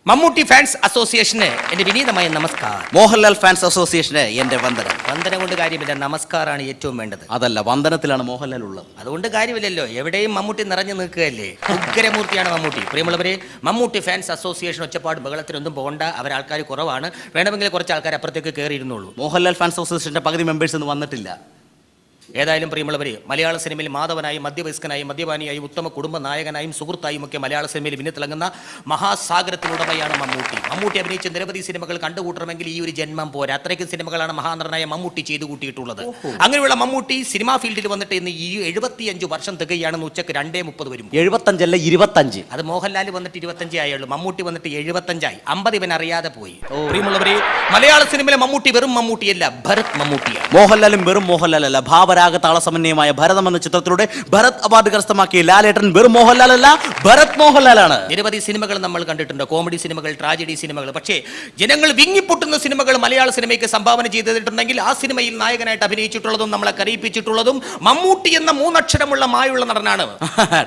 Mammootty fans അസോസിയേഷന് എന്റെ വിനീതമായ നമസ്കാരം. മോഹൻലാൽ ഫാൻസ് അസോസിയേഷന് എന്റെ വന്ദനം. വന്ദനം കൊണ്ട് കാര്യമില്ല, നമസ്കാരമാണ് ഏറ്റവും വേണ്ടത്. അതല്ല, വന്ദനത്തിലാണ് മോഹൻലാൽ ഉള്ളത്. അതുകൊണ്ട് കാര്യമില്ലല്ലോ, എവിടെയും മമ്മൂട്ടി നിറഞ്ഞു നിൽക്കുകയല്ലേ. ഉഗ്രമൂർത്തിയാണ് മമ്മൂട്ടി. പ്രിയമുള്ളവരെ, മമ്മൂട്ടി ഫാൻസ് അസോസിയേഷൻ ഒച്ചപ്പാട് ബഹളത്തിനൊന്നും പോകണ്ട. അവരാൾക്കാർ കുറവാണ്. വേണമെങ്കിൽ കുറച്ച് ആൾക്കാർ അപ്പുറത്തേക്ക് കയറിയിരുന്നുള്ളൂ. മോഹൻലാൽ ഫാൻസ് അസോസിയേഷന്റെ പകുതി മെമ്പേഴ്സ് ഒന്നും വന്നിട്ടില്ല. ഏതായാലും പ്രിയമുള്ളവരെ, മലയാള സിനിമയിൽ മാധവനായും മധ്യവയസ്കനായും മദ്യപാനിയായും ഉത്തമ കുടുംബ നായകനായും സുഹൃത്തായും ഒക്കെ മലയാള സിനിമയിൽ വിനത്തിളങ്ങുന്ന മഹാസാഗരത്തിനുടമയാണ് മമ്മൂട്ടി. മമ്മൂട്ടി അഭിനയിച്ച നിരവധി സിനിമകൾ കണ്ടുകൂട്ടണമെങ്കിൽ ഈ ഒരു ജന്മം പോരാ. അത്രയ്ക്കും സിനിമകളാണ് മഹാനടനായ മമ്മൂട്ടി ചെയ്തു കൂട്ടിയിട്ടുള്ളത്. അങ്ങനെയുള്ള മമ്മൂട്ടി സിനിമാ ഫീൽഡിൽ വന്നിട്ട് ഇന്ന് ഈ 75 വർഷം തികയാണെന്ന് ഉച്ചക്ക് 2:30 വരും. 75 അല്ല 25. അത് മോഹൻലാൽ വന്നിട്ട് 25 ആയുള്ളൂ. മമ്മൂട്ടി വന്നിട്ട് 75 ആയി. 50 ഇവൻ അറിയാതെ പോയി. പ്രിയമുള്ളവരെ, മലയാള സിനിമയിലെ മമ്മൂട്ടി വെറും മമ്മൂട്ടിയല്ല, ഭരത് മമ്മൂട്ടിയാണ്. മോഹൻലാലും വെറും മോഹൻലാൽ അല്ല, ഭാവരാഗ താളസമന്വയമായ ഭരതം എന്ന ചിത്രത്തിലൂടെ ഭരത് അവാർഡ് കരസ്ഥമാക്കിയ ലാലേട്ടൻ വെറും മോഹൻലാൽ അല്ല, ഭരത് മോഹൻലാലാണ്. നിരവധി സിനിമകൾ നമ്മൾ കണ്ടിട്ടുണ്ട്, കോമഡി സിനിമകൾ, ട്രാജഡി സിനിമകൾ. പക്ഷേ ജനങ്ങൾ വിങ്ങിപ്പൊട്ടുന്ന സിനിമകൾ മലയാള സിനിമയ്ക്ക് സംഭാവന ചെയ്തിട്ടുണ്ടെങ്കിൽ ആ സിനിമയിൽ നായകനായിട്ട് അഭിനയിച്ചിട്ടുള്ളതും നമ്മളെ കരയിപ്പിച്ചിട്ടുള്ളതും മമ്മൂട്ടി എന്ന 3 അക്ഷരമുള്ള മായുള്ള നടനാണ്.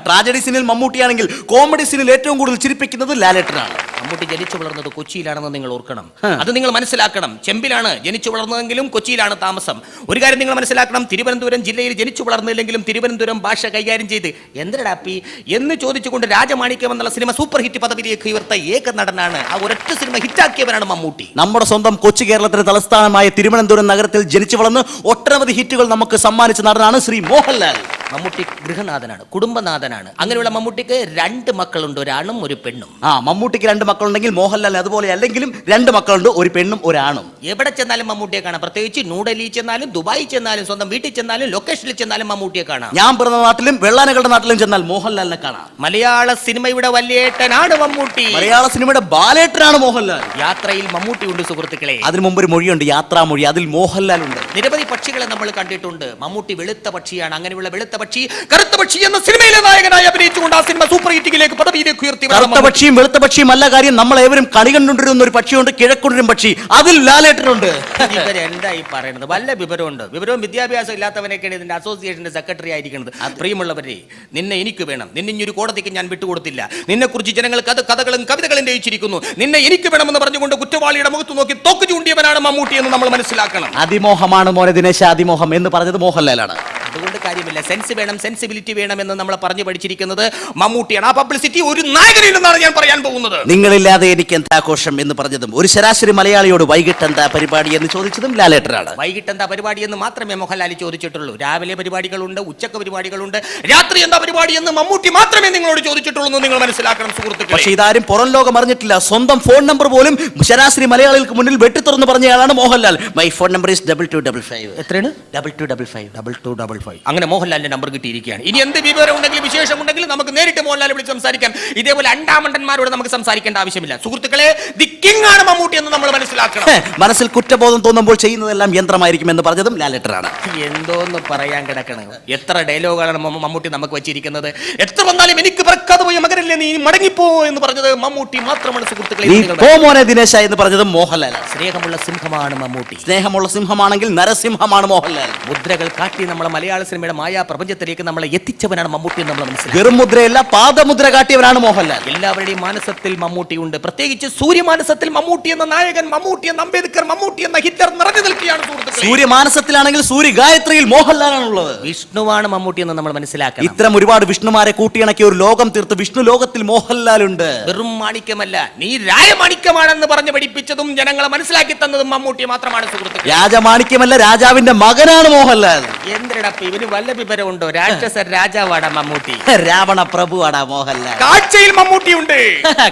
ട്രാജഡി സീനിൽ മമ്മൂട്ടിയാണെങ്കിൽ കോമഡി സീനിൽ ഏറ്റവും കൂടുതൽ ചിരിപ്പിക്കുന്നത് ലാലേട്ടനാണ്. മമ്മൂട്ടി ജനിച്ചു വളർന്നത് കൊച്ചിയിലാണെന്ന് നിങ്ങൾ ഓർക്കണം. അത് നിങ്ങൾ മനസ്സിലാക്കണം. ചെമ്പിലാണ് ജനിച്ചു വളർന്നതെങ്കിലും കൊച്ചിയിലാണ് താമസം. ഒരു കാര്യം നിങ്ങൾ മനസ്സിലാക്കണം, തിരുവനന്തപുരം ജില്ലയിൽ ജനിച്ചു വളർന്നില്ലെങ്കിലും തിരുവനന്തപുരം ഭാഷ കൈകാര്യം ചെയ്ത് എന്തിനാപ്പി എന്ന് ചോദിച്ചുകൊണ്ട് രാജമാണിക്യം എന്നുള്ള സിനിമ സൂപ്പർ ഹിറ്റ് പദവിയിലേക്ക് ഉയർത്ത ഏക നടനാണ്. ആ ഒരൊറ്റ സിനിമ ഹിറ്റാക്കിയവരാണ് മമ്മൂട്ടി. നമ്മുടെ സ്വന്തം കൊച്ചി കേരളത്തിന്റെ തലസ്ഥാനമായ തിരുവനന്തപുരം നഗരത്തിൽ ജനിച്ചു വളർന്ന് ഒട്ടനവധി ഹിറ്റുകൾ നമുക്ക് സമ്മാനിച്ച നടനാണ് ശ്രീ മോഹൻലാൽ. മമ്മൂട്ടി ഗൃഹനാഥനാണ്, കുടുംബനാഥനാണ്. അങ്ങനെയുള്ള മമ്മൂട്ടിക്ക് 2 മക്കളുണ്ട്, ഒരാണും ഒരു പെണ്ണും. മമ്മൂട്ടിക്ക് 2 മക്കളുണ്ടെങ്കിൽ മോഹൻലാൽ അതുപോലെ അല്ലെങ്കിലും 2 മക്കളുണ്ട്, ഒരു പെണ്ണും ഒരാണും. എവിടെ ചെന്നാലും മമ്മൂട്ടിയെ കാണാം. പ്രത്യേകിച്ച് ന്യൂഡൽഹി ചെന്നാലും, ദുബായി ചെന്നാലും, സ്വന്തം വീട്ടിൽ ചെന്നാലും, ലൊക്കേഷനിൽ ചെന്നാലും മമ്മൂട്ടിയെ കാണാം. ഞാൻ പിറന്ന നാട്ടിലും വെള്ളാനകളുടെ നാട്ടിലും ചെന്നാൽ മോഹൻലാലിനെ കാണാം. മലയാള സിനിമയുടെ വല്യേട്ടനാണ് മമ്മൂട്ടി. മലയാള സിനിമയുടെ ബാലേട്ടനാണ് മോഹൻലാൽ. യാത്രയിൽ മമ്മൂട്ടി ഉണ്ട് സുഹൃത്തുക്കളെ. അതിനു മുമ്പ് ഒരു മൊഴിയുണ്ട്, യാത്രാമൊഴി. അതിൽ മോഹൻലാൽ ഉണ്ട്. നിരവധി പക്ഷികളെ നമ്മൾ കണ്ടിട്ടുണ്ട്. മമ്മൂട്ടി വെളുത്ത പക്ഷിയാണ്. അങ്ങനെയുള്ള വെളുത്ത പക്ഷി കറുത്ത പക്ഷി എന്ന സിനിമയിലെ നായകനായി അഭിനയിച്ചുകൊണ്ട് ആ സിനിമ സൂപ്പർ ഹിറ്റിലേക്ക് പദവിയിലേക്ക് ഉയർത്തി. കറുത്ത പക്ഷിയും വെളുത്ത പക്ഷിയും അല്ല കാര്യം, നമ്മൾ ഏവരും കണി കണ്ടുകൊണ്ടിരുന്ന ഒരു പക്ഷിയുണ്ട്, കിഴക്കൊണ്ടിരും പക്ഷി. അതിൽ ലാലേട്ടനുണ്ട്. ഇവരെന്തായി പറയുന്നത്? വല്ല വിവരമുണ്ട്? വിവരവും വിദ്യാഭ്യാസം ഇല്ലാത്തവനൊക്കെയാണ് ഇതിന്റെ അസോസിയേഷന്റെ സെക്രട്ടറി ആയിരിക്കുന്നത്. പ്രിയമുള്ളവരെ, നിന്നെ എനിക്ക് വേണം. നിന്നെ ഇനി ഒരു കോടതിക്ക് ഞാൻ വിട്ടുകൊടുത്തില്ല. നിന്നെ കുറിച്ച് ജനങ്ങൾ കഥകളും കവിതകളും രചിച്ചിരിക്കുന്നു. നിന്നെ എനിക്ക് വേണമെന്ന് പറഞ്ഞുകൊണ്ട് കുറ്റവാളിയുടെ മുഖത്ത് നോക്കി തോക്ക് ചൂണ്ടിയവനാണ് മമ്മൂട്ടി എന്ന് നമ്മൾ മനസ്സിലാക്കണം. അതിമോഹമാണ് മോനെ ദിനേശ, അതിമോഹം എന്ന് പറഞ്ഞത് മോഹൻലാലാണ്. അതുകൊണ്ട് കാര്യമില്ല, സെൻസ് വേണം, സെൻസിബിലിറ്റി വേണം എന്ന് നമ്മൾ പറഞ്ഞു പഠിച്ചിരിക്കുന്നത് മമ്മൂട്ടിയാണ്. ആ പബ്ലിസിറ്റി ഒരു നായകനില്ലെന്നാണ് ഞാൻ പറയാൻ പോകുന്നത്. നിങ്ങളില്ലാതെ എനിക്ക് എന്താ ആഘോഷം എന്ന് പറഞ്ഞതും ഒരു ശരാശരി മലയാളിയോട് വൈകിട്ട് എന്താ പരിപാടി എന്ന് ചോദിച്ചതും ലാലേട്ടനാണ്. വൈകിട്ട് എന്താ പരിപാടി എന്ന് മാത്രമേ മോഹൻലാൽ ചോദിച്ചിട്ടുള്ളൂ. രാവിലെ പരിപാടികളുണ്ട്, ഉച്ചക്ക് പരിപാടികളുണ്ട്, രാത്രി എന്താ പരിപാടി എന്ന് മമ്മൂട്ടി മാത്രമേ നിങ്ങളോട് ചോദിച്ചിട്ടുള്ളൂ എന്ന് നിങ്ങൾ മനസ്സിലാക്കണം സുഹൃത്തുക്കളെ. പക്ഷേ ഇതാരും പുറം ലോകം അറിഞ്ഞിട്ടില്ല. സ്വന്തം ഫോൺ നമ്പർ പോലും ശരാശരി മലയാളികൾക്ക് മുന്നിൽ വെട്ടിത്തുറന്ന് പറഞ്ഞയാളാണ് Mohanlal. My phone number is 2255. എത്രയാണ്? 2255. അങ്ങനെ മോഹൻലാലിന്റെ നമ്പർ കിട്ടിയിരിക്കുകയാണ്. ഇനി എന്ത് വിവരം ഉണ്ടെങ്കിലും വിശേഷം ഉണ്ടെങ്കിലും നമുക്ക് നേരിട്ട് മോഹൻലാൽ വിളിച്ച് സംസാരിക്കാം. ഇതേപോലെ അണ്ടാമണ്ടന്മാരോട് നമുക്ക് സംസാരിക്കേണ്ട ആവശ്യമില്ല സുഹൃത്തുക്കളെ. ദി കിങ് ആണ് മമ്മൂട്ടി എന്ന് നമ്മൾ മനസ്സിലാക്കണം. മനസ്സിൽ കുറ്റബോധം തോന്നുമ്പോൾ ചെയ്യുന്നതെല്ലാം യന്ത്രമായിരിക്കും എന്ന് പറഞ്ഞതും ലാലേട്ടനാണ്. എന്തോന്ന് പറയാൻ കിടക്കണം. എത്ര ഡയലോഗാണ് മമ്മൂട്ടി നമുക്ക് വെച്ചിരിക്കുന്നത്. എത്ര വന്നാലും എനിക്ക് പറക്കാതെ പോയ മകനല്ലേ നീ മടങ്ങിപ്പോ എന്ന് പറഞ്ഞത് മമ്മൂട്ടി മാത്രമാണ് സുഹൃത്തുക്കളെ. ദിനേശ എന്ന് പറഞ്ഞതും മോഹൻലാൽ. സ്നേഹമുള്ള സിംഹമാണ് മമ്മൂട്ടി. സ്നേഹമുള്ള സിംഹമാണെങ്കിൽ നരസിംഹമാണ് മോഹൻലാൽ. മുദ്രകൾ കാട്ടി നമ്മളെ മലയാള സിനിമയുടെ മായാ പ്രപഞ്ചത്തിലേക്ക് നമ്മളെ എത്തിച്ചവനാണ് മമ്മൂട്ടി എന്ന് നമ്മൾ മനസ്സിലാക്കി. വെറും മുദ്രയല്ല, പാദമുദ്ര കാട്ടിയവനാണ് മോഹൻലാൽ. എല്ലാവരുടെയും മാനസത്തിൽ മമ്മൂട്ടി ഉണ്ട്. പ്രത്യേകിച്ച് സൂര്യമാനസത്തിൽ മമ്മൂട്ടി എന്ന നായകൻ, മമ്മൂട്ടി എന്ന അംബേദ്കർ, മമ്മൂട്ടി എന്ന ഹിറ്റ്ലർ നിറഞ്ഞു നിൽക്കുകയാണ് സുഹൃത്തുക്കളെ. സൂര്യമാനസത്തിലാണെങ്കിൽ സൂര്യ ഗായത്രിയിൽ മോഹൻലാലാണുള്ളത്. വിഷ്ണുവാണ് മമ്മൂട്ടി എന്ന് നമ്മൾ മനസ്സിലാക്കണം. ഇത്തരം ഒരുപാട് വിഷ്ണുമാരെ കൂട്ടിയിണക്കിയ ഒരു ലോകം തീർത്ത് വിഷ്ണു ലോകത്തിൽ മോഹൻലാൽ ഉണ്ട്. വെറും മാണിക്യമല്ല, നീ രാജമാണിക്യമാണെന്ന് പറഞ്ഞ് പഠിപ്പിച്ചതും ജനങ്ങളെ മനസ്സിലാക്കി തന്നതും മമ്മൂട്ടി മാത്രമാണ് സുഹൃത്തുക്കളെ. രാജമാണിക്യമല്ല, രാജാവിന്റെ മകനാണ് മോഹൻലാൽ. എന്തിനടപ്പ് ഇവന് വല്ല വിവരമുണ്ടോ? രാക്ഷസ രാജാവാടാ മമ്മൂട്ടി. രാവണ പ്രഭുവാടാ മോഹൻലാൽ. കാഴ്ചയിൽ മമ്മൂട്ടി ഉണ്ട്.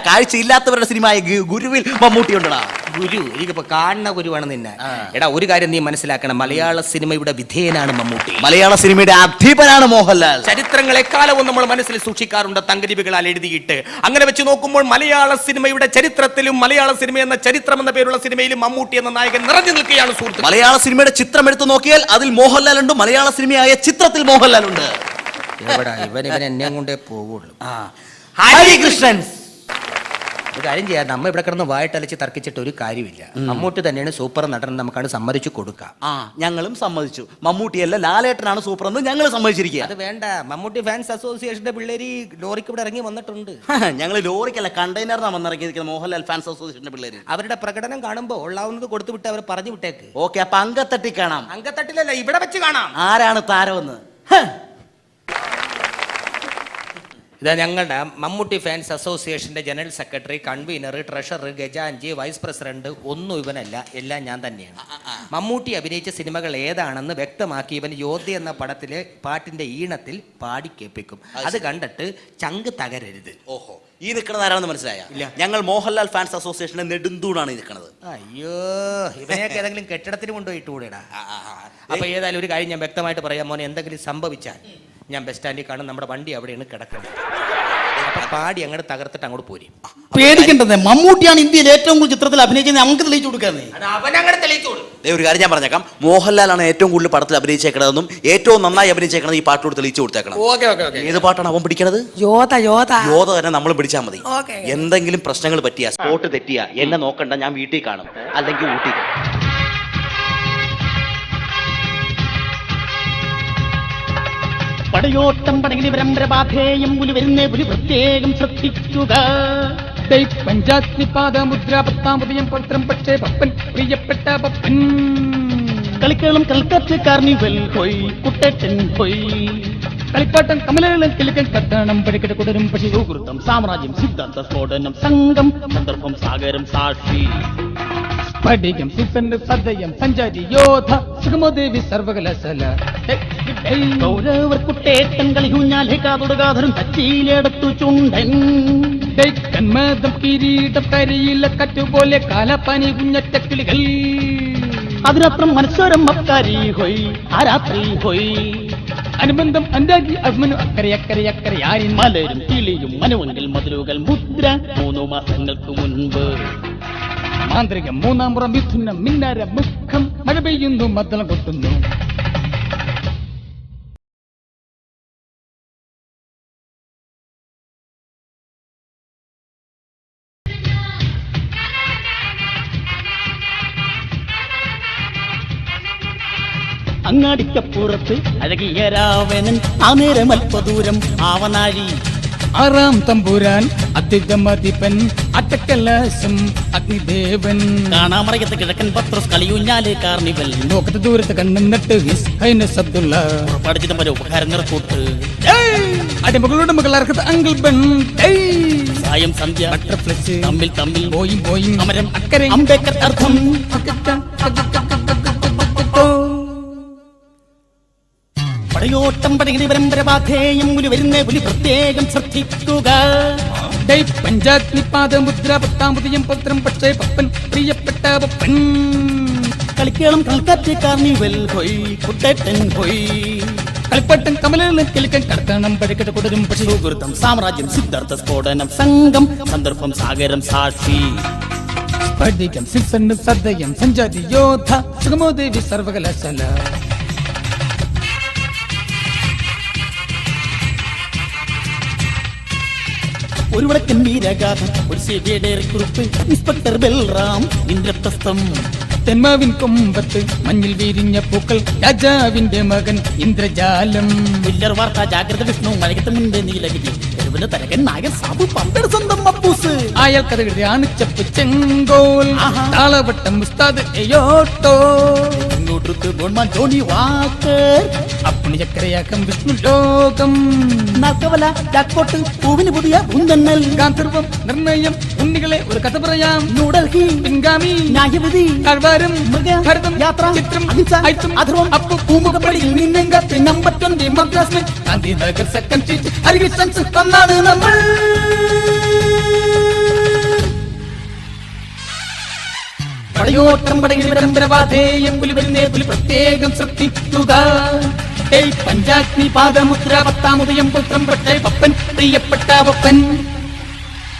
കാഴ്ചയില്ലാത്തവരുടെ സിനിമയായ ഗുരുവിൽ മമ്മൂട്ടി ഉണ്ടടാ. ഗുരു, എനിക്കിപ്പോ കാണുന്ന ഗുരുവാണ് നിന്നെ. എടാ, ഒരു കാര്യം നീ മനസ്സിലാക്കണം, മലയാള സിനിമയുടെ വിധേയനാണ് മമ്മൂട്ടി. മലയാള സിനിമയുടെ അധിപനാണ് മോഹൻലാൽ. ചരിത്രങ്ങൾ എക്കാലവും നമ്മൾ മനസ്സിൽ സൂക്ഷിക്കാറുണ്ട്, തങ്കലിപികളാൽ എഴുതിയിട്ട്. അങ്ങനെ വെച്ച് നോക്കുമ്പോൾ മലയാള സിനിമയുടെ ചരിത്രത്തിലും മലയാള സിനിമ എന്ന ചരിത്രം എന്ന പേരുള്ള സിനിമയിലും മമ്മൂട്ടി എന്ന നായകൻ നിറഞ്ഞു നിൽക്കുകയാണ് സുഹൃത്ത്. മലയാള സിനിമയുടെ ചിത്രം എടുത്തു നോക്കിയാൽ അതിൽ മോഹൻലാൽ ഉണ്ട്. മലയാള സിനിമയായ ചിത്രത്തിൽ മോഹൻലാൽ ഉണ്ട്. ഇവൻ എന്നെ കൊണ്ടേ പോവുള്ളൂ. ഹരികൃഷ്ണൻ ഒരു കാര്യം ചെയ്യാം, നമ്മ ഇവിടെ കിടന്ന് വായിട്ടലച്ച് തർക്കിച്ചിട്ട് ഒരു കാര്യമില്ല. മമ്മൂട്ടി തന്നെയാണ് സൂപ്പർ നടൻ, നമുക്കാണ് സമ്മതിച്ചു കൊടുക്കാം. ഞങ്ങളും സമ്മതിച്ചു. മമ്മൂട്ടിയല്ല ലാലേട്ടനാണ് സൂപ്പർ എന്ന് ഞങ്ങൾ സമ്മതിച്ചിരിക്കുക. അത് വേണ്ട, മമ്മൂട്ടി ഫാൻസ് അസോസിയേഷന്റെ പിള്ളേര് ലോറിക്ക് ഇവിടെ ഇറങ്ങി വന്നിട്ടുണ്ട്. ഞങ്ങൾ ലോറിക്കല്ല കണ്ടെയ്നറിനാണ് വന്നിറങ്ങിയിരിക്കുന്നത്. മോഹൻലാൽ ഫാൻസ് അസോസിയേഷന്റെ പിള്ളേര് അവരുടെ പ്രകടനം കാണുമ്പോൾ ഉള്ളാവുന്നത് കൊടുത്തു വിട്ട് അവർ പറഞ്ഞു വിട്ടേക്ക്. ഓക്കെ, അപ്പൊ അങ്കത്തട്ടി കാണാം. അങ്കത്തട്ടിലല്ല, ഇവിടെ വെച്ച് കാണാം. ആരാണ് താരമെന്ന്? ഇതാ ഞങ്ങളുടെ മമ്മൂട്ടി ഫാൻസ് അസോസിയേഷന്റെ ജനറൽ സെക്രട്ടറി, കൺവീനർ, ട്രഷറർ, ഖജാൻജി, വൈസ് പ്രസിഡന്റ് ഒന്നും ഇവനല്ല, എല്ലാം ഞാൻ തന്നെയാണ്. മമ്മൂട്ടി അഭിനയിച്ച സിനിമകൾ ഏതാണെന്ന് വ്യക്തമാക്കി ഇവൻ യോദ്ധ എന്ന പടത്തിലെ പാട്ടിന്റെ ഈണത്തിൽ പാടി കേൾപ്പിക്കും. അത് കണ്ടിട്ട് ചങ്ക് തകരരുത്. ഓഹോ, ഈ നിൽക്കുന്നത് ആരാണെന്ന് മനസ്സിലായ? ഇല്ല, ഞങ്ങൾ മോഹൻലാൽ ഫാൻസ് അസോസിയേഷന്റെ നെടുന്തൂണാണ് ഈ നിൽക്കുന്നത്. അയ്യോ, ഇവനെയൊക്കെ ഏതെങ്കിലും കെട്ടിടത്തിന് കൊണ്ടുപോയിട്ട് കൂടെടാ. അപ്പൊ ഏതായാലും ഒരു കാര്യം ഞാൻ വ്യക്തമായിട്ട് പറയാം മോനെ, എന്തെങ്കിലും സംഭവിച്ചാൽ ഞാൻ ബസ് സ്റ്റാൻഡിൽ കാണും, നമ്മുടെ വണ്ടി അവിടെയാണ് കിടക്കുന്നത്. അപ്പൊ പാടി അങ്ങോട്ട് തകർത്തിട്ട് അങ്ങോട്ട് പോരും. പേടിക്കേണ്ടത്, മമ്മൂട്ടിയാണ് ഇന്ത്യയിൽ ഏറ്റവും കൂടുതൽ ചിത്രത്തിൽ അഭിനയിച്ചത്, നമുക്ക് തെളിയിച്ചു കൊടുക്കാന്നേ. അവനങ്ങനെ തെളിയിച്ചോളൂ. ഒരു കാര്യം ഞാൻ പറഞ്ഞേക്കാം, മോഹൻലാലാണ് ഏറ്റവും കൂടുതൽ പടത്തിൽ അഭിനയിച്ചേക്കണതെന്നും ഏറ്റവും നന്നായി അഭിനയിച്ചേക്കണത് ഈ പാട്ടോട് തെളിയിച്ചു കൊടുത്തേക്കണം. ഏത് പാട്ടാണ് അവൻ പിടിക്കണത്? യോധ തന്നെ നമ്മൾ പിടിച്ചാൽ മതി. എന്തെങ്കിലും പ്രശ്നങ്ങൾ പറ്റിയ, സ്പോട്ട് തെറ്റിയ എന്നെ നോക്കണ്ട, ഞാൻ വീട്ടിൽ കാണും, അല്ലെങ്കിൽ ഊട്ടി. പടയോട്ടം പടകിന് പരമ്പരപാധേയം പുലി വരുന്നേ പുലി പ്രത്യേകം ശ്രദ്ധിക്കുക. പഞ്ചാഗ്നിപാദ മുദ്ര 10-ാം ഉദയം പത്രം പക്ഷേ പപ്പൻ പ്രിയപ്പെട്ട പപ്പൻ. കളിക്കളം കൽക്കറ്റ് കാർണിവൽ ഹോയ് കുട്ടേട്ടൻ ഹോയ്. കളിപ്പാട്ടം കമലം കിലുക്കൻ കത്തണം പഴക്കട്ട് കുടരും പക്ഷി സുഹൃത്തം സാമ്രാജ്യം സിദ്ധാന്ത സ്ഫോടനം സംഘം സന്ദർഭം സാഗരം സാക്ഷി. പഠികം സിപ്പന്റെ സദയം സഞ്ചാരി യോധ സുഗമദേവി സർവകലാശാല. കൗരവർ കുട്ടേട്ടൻ കളിയൂഞ്ഞാലേ കാതുടുകാധരം കച്ചിയിലെടുത്തു ചുണ്ടൻ. കന്മദം കിരീടം കരിയില കറ്റുപോലെ കാലപ്പനി കുഞ്ഞറ്റക്കിളികൾ. അതിനപ്പുറം മനസ്സോരം മക്കാരി ഹൊയ് ആരാത്രി ഹൊയ്. അനുബന്ധം അന്താജി അഗ്മനു അക്കരെ അക്കരെ അക്കരെ ആരിൻ മലരും കിളിയും മനുവെങ്കിൽ മധുരകൾ മുദ്ര 3 മാസങ്ങൾക്ക് മുൻപ്. മാന്ത്രികം 3-ാം പുറം മിഥുനം മിന്നാര മുഖം മഴ പെയ്യുന്നു മദ്ദളം കൊട്ടുന്നു. അങ്ങാടിക്കപ്പുറത്ത് അഴകിയ രാവണൻ ആ നേരം അല്പദൂരം ആവനാഴി. 6-ാം തമ്പുരാൻ അധികമതിപ്പൻ അട്ടക്കലാശം അഗ്നിദേവൻ. കാണാമറയത്ത് കിഴക്കൻ പത്രോസ് കളിയൂഞ്ഞാല് കാർണിവൽ. നോക്കത്ത് ദൂരത്ത് കണ്ണെന്നിട്ട് പഠിച്ചിട്ട് ഉപകാരങ്ങൾ കൂട്ട് അടിമകളുടെ മകൾ അർഹത്ത് അങ്കിൾ ബൺ. സായം സന്ധ്യ ബട്ടർഫ്ലൈസ് തമ്മിൽ തമ്മിൽ പോയി പോയി അമരം അക്കരെ അംബേദ്കർ അർത്ഥം. പടയോട്ടം പടകിന് പരമ്പരപാധേയം പുലി വരുന്നേ പുലി പ്രത്യേകം ശ്രദ്ധിക്കുക. പഞ്ചാഗ്നിപാദ മുദ്ര 10-ാം ഉദയം പത്രം പക്ഷേ പപ്പൻ പ്രിയപ്പെട്ട പപ്പൻ. കളിക്കളം കൽക്കറ്റ് കാർണിവൽ ഹൊയ് കുട്ടേട്ടൻ ഹൊയ്. കളിപ്പാട്ടം കമലം കിലുക്കൻ കടത്തണം പഴക്കട്ട് കുടരും പക്ഷി സുഹൃത്തം സാമ്രാജ്യം സിദ്ധാർത്ഥ സ്ഫോടനം സംഘം സന്ദർഭം സാഗരം സാക്ഷി. പഠികം സിപ്പന്റെ സദയം സഞ്ചാരി യോധ സുഗമദേവി സർവകലാശാല. ഒരു വടക്കൻ വീരഗാഥ, ഒരു സിബിഐ കുറിപ്പ്, ഇൻസ്പെക്ടർ ബൽറാം ഇന്ദ്രപ്രസ്ഥം. തെന്മാവിൻ കൊമ്പത്ത് മഞ്ഞിൽ വീരിഞ്ഞ പൂക്കൾ, രാജാവിന്റെ മകൻ ഇന്ദ്രജാലം. വില്ലർ വാർത്ത ജാഗ്രത വിഷ്ണു മഴകത്ത് മുൻപേ നീലഗിരി. എഴുപത് തരകൻ നായർ സാബു പമ്പയുടെ സ്വന്തം മപ്പൂസ്. അയാൾ കഥ ആണിച്ചപ്പ് ചെങ്കോൽ, താളവട്ടം ഉസ്താദ് എയോട്ടോ. ജോണി വാക്കർ അപ്പുണി ചക്കരയാക്കം വിഷ്ണു ലോകം. നാൽക്കവല ജാക്കോട്ട് പൂവിന് പുതിയ ഉന്തന്നൽ. ഗാന്ധർവം നിർണയം ഉണ്ണികളെ ഒരു കഥ പറയാം. ന്യൂഡൽഹി പിൻഗാമി ന്യായവിധി കാഴ്വാരം ഭരതം യാത്ര ചിത്രം അഹിംസ അധർവം അപ്പു പൂമുഖപ്പടിയിൽ നിന്നെങ്ക number 20 Madras Gandhinagar second street Harikrishnans തന്നാണ് നമ്മൾ. പടയോട്ടം പടകിന് പരമ്പരപാധേയം പുലി വരുന്നേ പുലി പ്രത്യേകം ശ്രദ്ധിക്കുക. പഞ്ചാഗ്നിപാദ മുദ്ര 10-ാം ഉദയം പുത്രം പക്ഷേ പപ്പൻ പ്രിയപ്പെട്ട പപ്പൻ.